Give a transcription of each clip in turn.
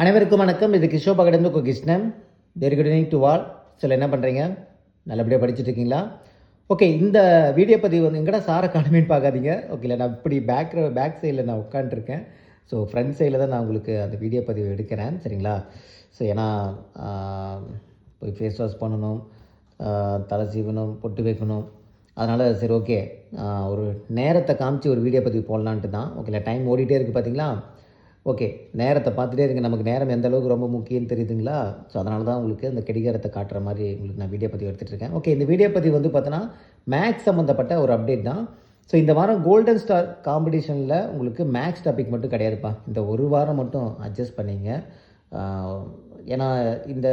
அனைவருக்கும் வணக்கம். இது கிஷோ பகடந்து Krishnan. Very good evening to all. சில என்ன பண்ணுறீங்க? நல்லபடியாக படிச்சுட்டு இருக்கீங்களா? ஓகே, இந்த வீடியோ பதிவு வந்து எங்கடா சார் அகாடமின்னு பார்க்காதீங்க. ஓகேல, நான் இப்படி பேக் சைடில் நான் உட்காந்துருக்கேன். ஸோ ஃப்ரண்ட் சைடில் தான் நான் உங்களுக்கு அந்த வீடியோ பதிவு எடுக்கிறேன், சரிங்களா? ஸோ ஏன்னா போய் ஃபேஸ் வாஷ் பண்ணணும், தலை சீவணும், பொட்டு வைக்கணும். அதனால் சரி ஓகே, ஒரு நேரத்தை காமிச்சு ஒரு வீடியோ பதிவு போடலான்ட்டு தான். ஓகேல, டைம் ஓடிட்டே இருக்குது பார்த்தீங்களா? ஓகே, நேரத்தை பார்த்துட்டே இருங்க. நமக்கு நேரம் எந்த அளவுக்கு ரொம்ப முக்கியம்னு தெரியுதுங்களா? ஸோ அதனால தான் உங்களுக்கு இந்த கடிகாரத்தை காட்டுற மாதிரி உங்களுக்கு நான் வீடியோ பதிவு எடுத்துகிட்டு இருக்கேன். ஓகே, இந்த வீடியோ பதிவு வந்து பார்த்தோன்னா மேக்ஸ் சம்மந்தப்பட்ட ஒரு அப்டேட் தான். ஸோ இந்த வாரம் கோல்டன் ஸ்டார் காம்படிஷனில் உங்களுக்கு மேக்ஸ் டாபிக் மட்டும் கிடையாதுப்பா. இந்த ஒரு வாரம் மட்டும் அட்ஜஸ்ட் பண்ணிங்க. ஏன்னா இந்த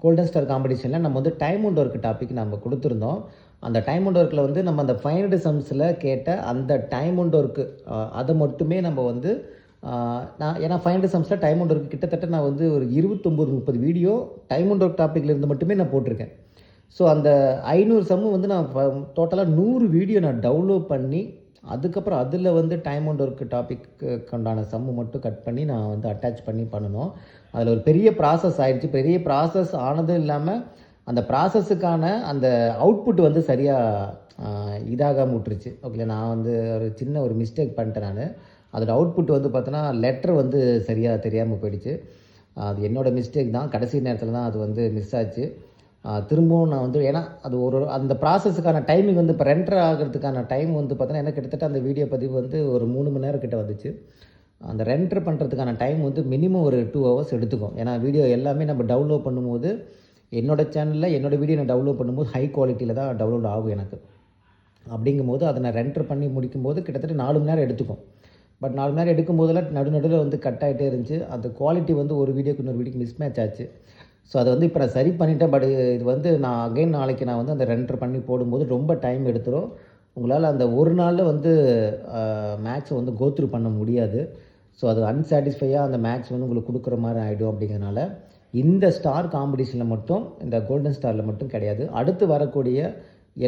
கோல்டன் ஸ்டார் காம்படிஷனில் நம்ம வந்து டைம் அண்ட் ஒர்க் டாபிக் நம்ம கொடுத்துருந்தோம். அந்த டைம் அண்ட் ஒர்க்கில் வந்து நம்ம அந்த 500 சம்ஸில் கேட்ட அந்த டைம் அண்ட் ஒர்க்கு அதை மட்டுமே நம்ம வந்து ஏன்னா 500 சம்ஸில் டைம் அண்ட் ஒர்க் கிட்டத்தட்ட நான் வந்து ஒரு 29-30 வீடியோ டைம் அண்ட் ஒர்க் டாப்பிக்கில் இருந்து மட்டுமே நான் போட்டிருக்கேன். ஸோ அந்த 500 சம்மு வந்து நான் டோட்டலாக 100 வீடியோ நான் டவுன்லோட் பண்ணி அதுக்கப்புறம் அதில் வந்து டைம் அண்ட் ஒர்க் டாப்பிக்கு உண்டான சம்மு மட்டும் கட் பண்ணி நான் வந்து அட்டாச் பண்ணி பண்ணணும். அதில் ஒரு பெரிய ப்ராசஸ் ஆகிடுச்சு. பெரிய ப்ராசஸ் ஆனதும் இல்லாமல் அந்த ப்ராசஸுக்கான அந்த அவுட்புட் வந்து சரியாக இதாகாமல் விட்டுருச்சு. ஓகே, நான் வந்து ஒரு சின்ன ஒரு மிஸ்டேக் பண்ணிட்டேன். நான் அதோட அவுட்புட் வந்து பார்த்தோன்னா லெட்டர் வந்து சரியாக தெரியாமல் போயிடுச்சு. அது என்னோடய மிஸ்டேக் தான். கடைசி நேரத்தில் தான் அது வந்து மிஸ் ஆச்சு. திரும்பவும் நான் வந்து ஏன்னா அது அந்த ப்ராசஸுக்கான டைமிங் வந்து இப்போ ரெண்டர் ஆகிறதுக்கான டைம் வந்து பார்த்தோன்னா எனக்கு கிட்டத்தட்ட அந்த வீடியோ பதிவு வந்து ஒரு 3 மணி நேரம் கிட்ட வந்துச்சு. அந்த ரெண்டர் பண்ணுறதுக்கான டைம் வந்து மினிமம் ஒரு 2 ஹவர்ஸ் எடுத்துக்கும். ஏன்னா வீடியோ எல்லாமே நம்ம டவுன்லோட் பண்ணும்போது என்னோடய சேனலில் என்னோடய வீடியோ நான் டவுன்லோட் பண்ணும்போது ஹை குவாலிட்டியில் தான் டவுன்லோட் ஆகும் எனக்கு. அப்படிங்கும்போது அதை நான் ரெண்டர் பண்ணி முடிக்கும்போது கிட்டத்தட்ட 4 மணி நேரம் எடுத்துக்கும். பட் 4 மணி நேரம் எடுக்கும் போதெல்லாம் நடுநடுவில் வந்து கட் ஆகிட்டே இருந்துச்சு. அந்த குவாலிட்டி வந்து ஒரு வீடியோக்கு இன்னொரு வீடியோக்கு மிஸ்மேட்ச் ஆச்சு. ஸோ அதை வந்து இப்போ நான் சரி பண்ணிட்டேன். பட் இது வந்து நான் அகைன் நாளைக்கு நான் வந்து அந்த ரெண்டர் பண்ணி போடும்போது ரொம்ப டைம் எடுத்துரும். உங்களால் அந்த ஒரு நாளில் வந்து மேக்ஸை வந்து கோத்ரூ பண்ண முடியாது. ஸோ அது அன்சாட்டிஸ்ஃபையாக அந்த மேக்ஸ் வந்து உங்களுக்கு கொடுக்குற மாதிரி ஆகிடும். அப்படிங்கிறதுனால இந்த ஸ்டார் காம்படிஷனில் மட்டும், இந்த கோல்டன் ஸ்டாரில் மட்டும் கிடையாது, அடுத்து வரக்கூடிய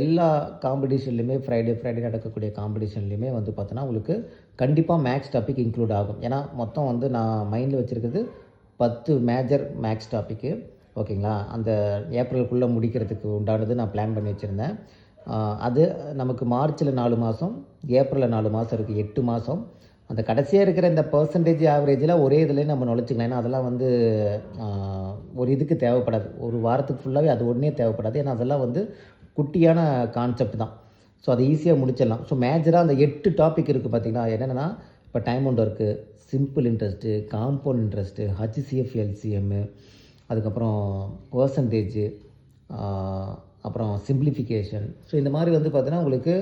எல்லா காம்படிஷன்லையுமே ஃப்ரைடே நடக்கக்கூடிய காம்படிஷன்லையுமே வந்து பார்த்தோன்னா உங்களுக்கு கண்டிப்பாக மேக்ஸ் டாபிக் இன்க்ளூட் ஆகும். ஏன்னா மொத்தம் வந்து நான் மைண்டில் வச்சுருக்கிறது 10 மேஜர் மேக்ஸ் டாப்பிக்கு. ஓகேங்களா? அந்த ஏப்ரலுக்குள்ளே முடிக்கிறதுக்கு உண்டானது நான் பிளான் பண்ணி வச்சுருந்தேன். அது நமக்கு மார்ச்சில் 4 மாதம், ஏப்ரலில் 4 மாதம் இருக்குது, 8 மாதம். அந்த கடைசியாக இருக்கிற இந்த பர்சன்டேஜ் ஆவரேஜில் ஒரே இதில் நம்ம நுழைச்சிக்கலாம். ஏன்னா அதெல்லாம் வந்து ஒரு இதுக்கு தேவைப்படாது. ஒரு வாரத்துக்கு ஃபுல்லாகவே அது ஒன்றே தேவைப்படாது. ஏன்னா அதெல்லாம் வந்து குட்டியான கான்செப்ட் தான். ஸோ அதை ஈஸியாக முடிச்சிடலாம். ஸோ மேஜராக அந்த 8 டாபிக் இருக்குது பார்த்திங்கன்னா. என்னென்னா இப்போ time and work, simple interest, compound interest, HCF LCM, அதுக்கப்புறம் பர்சன்டேஜு, அப்புறம் சிம்பிளிஃபிகேஷன். ஸோ இந்த மாதிரி வந்து பார்த்தீங்கன்னா உங்களுக்கு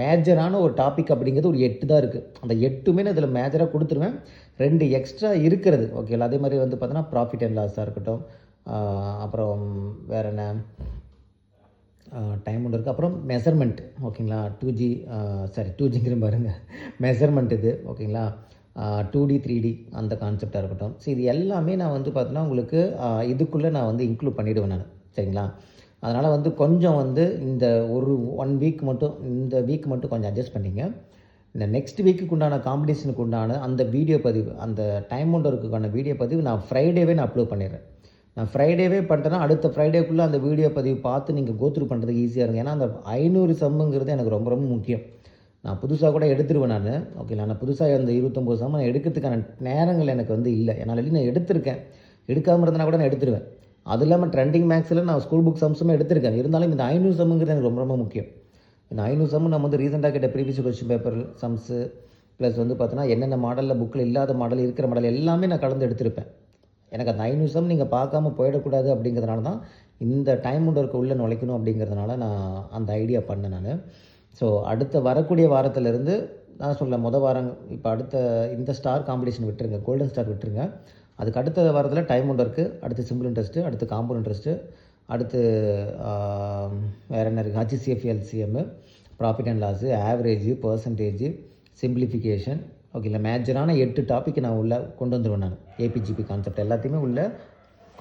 மேஜரான ஒரு டாபிக் அப்படிங்கிறது ஒரு 8 தான் இருக்குது. அந்த 8மே நான் இதில் மேஜராக கொடுத்துருவேன். 2 எக்ஸ்ட்ரா இருக்கிறது. ஓகேங்களா? அதே மாதிரி வந்து பார்த்தோன்னா ப்ராஃபிட் அண்ட் லாஸாக இருக்கட்டும், அப்புறம் வேறு என்ன டைம் ஒன்று இருக்குது. அப்புறம் மெஷர்மெண்ட். ஓகேங்களா? 2Gங்கிற பாருங்க, மெஷர்மெண்ட் இது. ஓகேங்களா? 2D 3D அந்த கான்செப்டாக இருக்கட்டும். ஸோ இது எல்லாமே நான் வந்து பார்த்தோன்னா உங்களுக்கு இதுக்குள்ளே நான் வந்து இன்க்ளூட் பண்ணிவிடுவேன் நான். சரிங்களா? அதனால் வந்து கொஞ்சம் வந்து இந்த ஒன் வீக் மட்டும், இந்த வீக் மட்டும் கொஞ்சம் அட்ஜஸ்ட் பண்ணிங்க. இந்த நெக்ஸ்ட் வீக்குக்கு உண்டான காம்படிஷனுக்கு உண்டான அந்த வீடியோ பதிவு, அந்த டைம் அண்ட் ஒர்க்குக்கான வீடியோ பதிவு நான் ஃப்ரைடேவே நான் அப்லோட் பண்ணிடுறேன். நான் ஃப்ரைடேவே பண்ணிட்டேன்னா அடுத்த ஃப்ரைடேக்குள்ளே அந்த வீடியோ பதிவு பார்த்து நீங்கள் கோத்ரூ பண்ணுறதுக்கு ஈஸியாக இருக்கும். ஏன்னா அந்த 500 சம்முங்கிறது எனக்கு ரொம்ப ரொம்ப முக்கியம். நான் புதுசாக கூட எடுத்துருவேன் நான். ஓகேங்களா? நான் புதுசாக அந்த 29 சம் நான் எடுக்கிறதுக்கான நேரங்கள் எனக்கு வந்து இல்லை. என்னால் நான் எடுத்திருக்கேன். எடுக்காமல் இருந்தனா கூட நான் எடுத்துருவேன். அது இல்லாமல் ட்ரெண்டிங் மேக்ஸில் நான் ஸ்கூல் புக் சம்ஸுமே எடுத்திருக்கேன். இருந்தாலும் இந்த 500 சம்முங்கிறது எனக்கு ரொம்ப ரொம்ப முக்கியம். இந்த 500 சம்மு நம்ம வந்து ரீசெண்டாக கேட்ட previous question paper sums plus வந்து பார்த்தோன்னா என்னென்ன மாடலில் புக்கில் இல்லாத மாடல், இருக்கிற மாடல் எல்லாமே நான் கலந்து எடுத்திருப்பேன். எனக்கு அந்த 500 சம் நீங்கள் பார்க்காம போயிடக்கூடாது அப்படிங்கிறதுனால தான் இந்த டைம் அண்ட் ஒர்க்கு உள்ளே நுழைக்கணும் அப்படிங்கிறதுனால நான் அந்த ஐடியா பண்ணேன் நான். ஸோ அடுத்த வரக்கூடிய வாரத்திலேருந்து நான் சொல்ல வாரம் இப்போ அடுத்த இந்த ஸ்டார் காம்படிஷன் விட்டுருங்க, கோல்டன் ஸ்டார் விட்டுருங்க. அதுக்கு அடுத்த வாரத்தில் டைம் அண்ட் ஒர்க்கு, அடுத்து சிம்பிள் இன்ட்ரெஸ்ட்டு, அடுத்து காம்பவுண்ட் இன்ட்ரெஸ்ட்டு, அடுத்து வேறு என்ன இருக்குது, HCF LCM, profit and loss, average, percentage, simplification. ஓகேங்களா? மேஜரான 8 டாப்பிக்கு நான் உள்ளே கொண்டு வந்துடுவேன். நான் ஏபிஜிபி கான்செப்ட் எல்லாத்தையுமே உள்ளே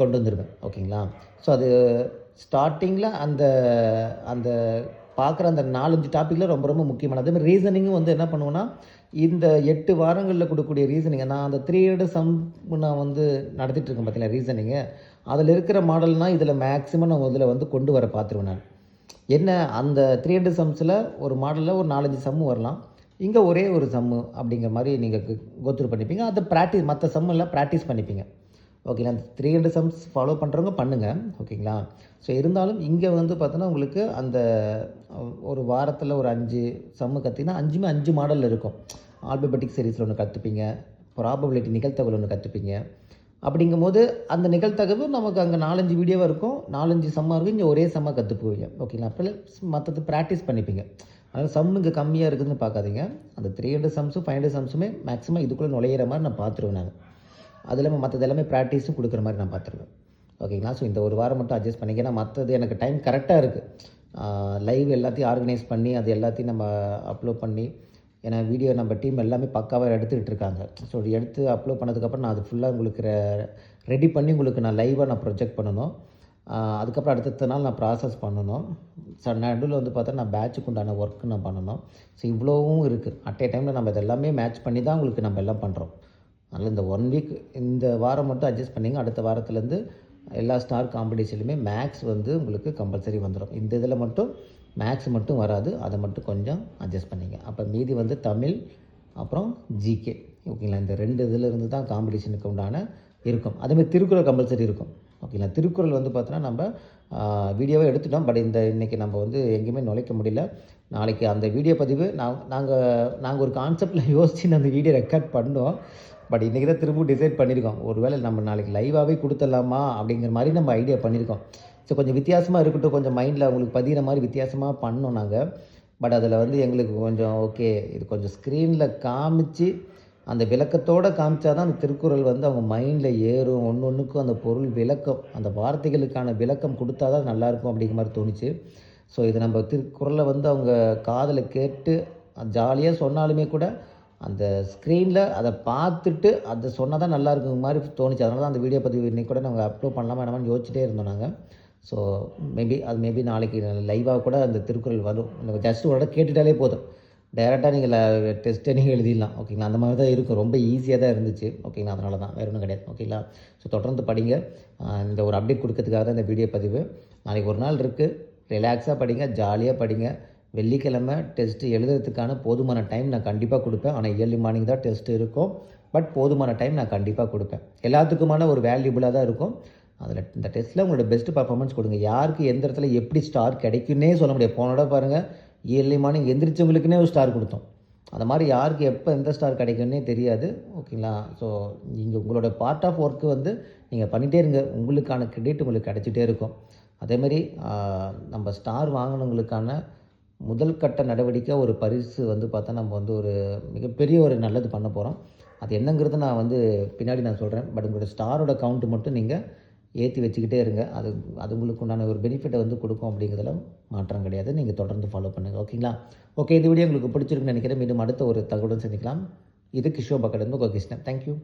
கொண்டு வந்துடுவேன். ஓகேங்களா? ஸோ அது ஸ்டார்டிங்கில் அந்த அந்த பார்க்குற அந்த 4-5 டாப்பிக்கில் ரொம்ப ரொம்ப முக்கியமானது. அதேமாதிரி ரீசனிங்கும் வந்து என்ன பண்ணுவோன்னா இந்த 8 வாரங்களில் கொடுக்கக்கூடிய ரீசனிங்கை நான் அந்த 300 சம் நான் வந்து நடத்திட்டு இருக்கேன் பார்த்தீங்களா ரீசனிங்கு. அதில் இருக்கிற மாடல்னால் இதில் மேக்ஸிமம் நான் இதில் வந்து கொண்டு வர பார்த்துருவேன் நான். என்ன அந்த 300 சம்ஸில் ஒரு மாடலில் ஒரு 4-5 சம்மு வரலாம். இங்கே ஒரே ஒரு சம்மு அப்படிங்கிற மாதிரி நீங்கள் கோத்ரூ பண்ணிப்பீங்க. அதை ப்ராக்டிஸ் மற்ற சம்மெல்லாம் ப்ராக்டிஸ் பண்ணிப்பீங்க. ஓகேங்களா. அந்த 300 சம்ஸ் ஃபாலோ பண்ணுறவங்க பண்ணுங்கள். ஓகேங்களா. ஸோ இருந்தாலும் இங்கே வந்து பார்த்தோன்னா உங்களுக்கு அந்த ஒரு வாரத்தில் ஒரு 5 சம்மு கற்றிங்கன்னா 5மே 5 மாடலில் இருக்கும். ஆல்பபெட்டிக் சீரீஸில் ஒன்று கற்றுப்பீங்க, ப்ராபபிலிட்டி நிகழ்த்தகவல் ஒன்று கற்றுப்பீங்க. அப்படிங்கும்போது அந்த நிகழ்த்தகவு நமக்கு அங்கே 4-5 வீடியோவாக இருக்கும், 4-5 சம்மாக இருக்கும். இங்கே ஒரே சம்மாக கற்றுக்குவீங்க. ஓகேங்களா. அப்போ மற்றது ப்ராக்டிஸ் பண்ணிப்பீங்க. அதனால் சம் இங்கே கம்மியாக இருக்குதுன்னு பார்க்காதீங்க. அந்த 300 சம்ஸும் 500 சம்ஸுமே மேக்ஸிமம் இதுக்குள்ளே நுழையிற மாதிரி நான் பார்த்துருவேன் நான். அது இல்லாமல் மற்றது எல்லாமே ப்ராக்டிஸும் கொடுக்குற மாதிரி நான் பார்த்துருவேன். ஓகேங்களா. ஸோ இந்த ஒரு வாரம் மட்டும் அட்ஜஸ்ட் பண்ணிக்க. ஏன்னா மற்றது எனக்கு டைம் கரெக்டாக இருக்குது. லைவ் எல்லாத்தையும் ஆர்கனைஸ் பண்ணி அது எல்லாத்தையும் நம்ம அப்லோட் பண்ணி, ஏன்னா வீடியோ நம்ம டீம் எல்லாமே பக்காவாக எடுத்துக்கிட்டு இருக்காங்க. ஸோ எடுத்து அப்லோட் பண்ணதுக்கப்புறம் நான் அது ஃபுல்லாக உங்களுக்கு ரெடி பண்ணி உங்களுக்கு நான் லைவாக நான் ப்ரொஜெக்ட் பண்ணணும். அதுக்கப்புறம் அடுத்த நாள் நான் ப்ராசஸ் பண்ணணும். நடுவில் வந்து பார்த்தா நான் பேட்சுக்கு உண்டான ஒர்க்கு நான் பண்ணணும். ஸோ இவ்வளோவும் இருக்குது. அட் ஏ டைமில் நம்ம இதெல்லாமே மேட்ச் பண்ணி தான் உங்களுக்கு நம்ம எல்லாம் பண்ணுறோம். அதனால் இந்த 1 வீக் இந்த வாரம் மட்டும் அட்ஜஸ்ட் பண்ணிங்க. அடுத்த வாரத்துலேருந்து எல்லா ஸ்டார் காம்படிஷன்லையுமே மேக்ஸ் வந்து உங்களுக்கு கம்பல்சரி வந்துடும். இந்த இதில் மட்டும் மேக்ஸ் மட்டும் வராது. அதை மட்டும் கொஞ்சம் அட்ஜஸ்ட் பண்ணிங்க. அப்போ மீதி வந்து தமிழ் அப்புறம் ஜிகே. ஓகேங்களா. இந்த 2 இதில் இருந்து தான் காம்படிஷனுக்கு உண்டான இருக்கும். அதேமாதிரி திருக்குறள் கம்பல்சரி இருக்கும். ஓகேங்களா. திருக்குறள் வந்து பார்த்தோன்னா நம்ம வீடியோவை எடுத்துட்டோம். பட் இன்றைக்கி நம்ம வந்து எங்கேயுமே நுழைக்க முடியல. நாளைக்கு அந்த வீடியோ பதிவு நாங்கள் ஒரு கான்செப்டில் யோசித்து அந்த வீடியோ ரெக்கார்ட் பண்ணோம். பட் இன்றைக்கி தான் திரும்பவும் டிசைட் பண்ணியிருக்கோம். ஒருவேளை நம்ம நாளைக்கு லைவாகவே கொடுத்துடலாமா அப்படிங்கிற மாதிரி நம்ம ஐடியா பண்ணியிருக்கோம். ஸோ கொஞ்சம் வித்தியாசமாக இருக்கட்டும், கொஞ்சம் மைண்டில் அவங்களுக்கு பதிகிற மாதிரி வித்தியாசமாக பண்ணோம் நாங்கள். பட் அதில் வந்து எங்களுக்கு கொஞ்சம் ஓகே, இது கொஞ்சம் ஸ்க்ரீனில் காமிச்சு அந்த விளக்கத்தோடு காமிச்சா தான் அந்த திருக்குறள் வந்து அவங்க மைண்டில் ஏறும். ஒன்றுக்கும் அந்த பொருள் விளக்கம், அந்த வார்த்தைகளுக்கான விளக்கம் கொடுத்தா தான் நல்லாயிருக்கும் அப்படிங்கிற மாதிரி தோணுச்சு. ஸோ இது நம்ம திருக்குறளை வந்து அவங்க காதில் கேட்டு ஜாலியாக சொன்னாலுமே கூட அந்த ஸ்க்ரீனில் அதை பார்த்துட்டு அதை சொன்னால் தான் நல்லா இருக்குங்க மாதிரி தோணுச்சு. அதனால தான் அந்த வீடியோ பதிவு இன்றைக்கி கூட நாங்கள் அப்லோட் பண்ணலாமா வேணாமான்னு யோசிச்சுட்டே இருந்தோம் நாங்கள். ஸோ மேபி நாளைக்கு லைவாக கூட அந்த திருக்குறள் வரும். ஜஸ்ட் ஒரு இடம் கேட்டுட்டாலே போதும், டைரெக்டாக நீங்கள் டெஸ்ட்டே நீங்கள் எழுதிடலாம். ஓகேங்களா. அந்த மாதிரி தான் இருக்கும். ரொம்ப ஈஸியாக தான் இருந்துச்சு. ஓகேங்களா. அதனால தான் வேறு ஒன்றும் கிடையாது. ஓகேங்களா. ஸோ தொடர்ந்து படிங்க. இந்த ஒரு அப்டேட் கொடுக்கறதுக்காக தான் இந்த வீடியோ பதிவு. நாளைக்கு ஒரு நாள் இருக்குது, ரிலாக்ஸாக படிங்க, ஜாலியாக படிங்க. வெள்ளிக்கிழமை டெஸ்ட்டு எழுதுறதுக்கான போதுமான டைம் நான் கண்டிப்பாக கொடுப்பேன். ஆனால் இயர்லி மார்னிங் தான் டெஸ்ட்டு இருக்கும். பட் போதுமான டைம் நான் கண்டிப்பாக கொடுப்பேன். எல்லாத்துக்குமான ஒரு வேல்யூபுளாக தான் இருக்கும். அதில் இந்த டெஸ்ட்டில் உங்களோட பெஸ்ட்டு பர்ஃபார்மன்ஸ் கொடுங்க. யாருக்கு எந்த இடத்துல எப்படி ஸ்டார் கிடைக்குன்னே சொல்ல முடியாது. போனோட பாருங்கள், இயர்லி மார்னிங் எந்திரிச்சவங்களுக்குன்னே ஒரு ஸ்டார் கொடுத்தோம். அந்த மாதிரி யாருக்கு எப்போ எந்த ஸ்டார் கிடைக்குன்னே தெரியாது. ஓகேங்களா. ஸோ நீங்கள் உங்களோட பார்ட் ஆஃப் ஒர்க்கு வந்து நீங்கள் பண்ணிகிட்டே இருங்க. உங்களுக்கான கிரெடிட் உங்களுக்கு கிடைச்சிட்டே இருக்கும். அதேமாதிரி நம்ம ஸ்டார் வாங்கினவங்களுக்கான முதல் கட்ட நடவடிக்கை ஒரு பரிசு வந்து பார்த்தா நம்ம வந்து ஒரு மிகப்பெரிய ஒரு நல்லது பண்ண போகிறோம். அது என்னங்கிறது நான் வந்து பின்னாடி நான் சொல்கிறேன். பட் உங்களோட ஸ்டாரோட கவுண்ட்டு மட்டும் நீங்கள் ஏற்றி வச்சுக்கிட்டே இருங்க. அது உங்களுக்கு உண்டான ஒரு பெனிஃபிட்டை வந்து கொடுக்கும். அப்படிங்கிறதுல மாற்றம் கிடையாது. நீங்கள் தொடர்ந்து ஃபாலோ பண்ணுங்கள். ஓகேங்களா. ஓகே, இந்த வீடியோ உங்களுக்கு பிடிச்சிருக்குன்னு நினைக்கிறேன். மீண்டும் அடுத்த ஒரு தகவலுடன் சந்திக்கலாம். இது கிஷோர் பக்கத்துலேருந்து உங்கள் கிருஷ்ணன். தேங்க்யூ.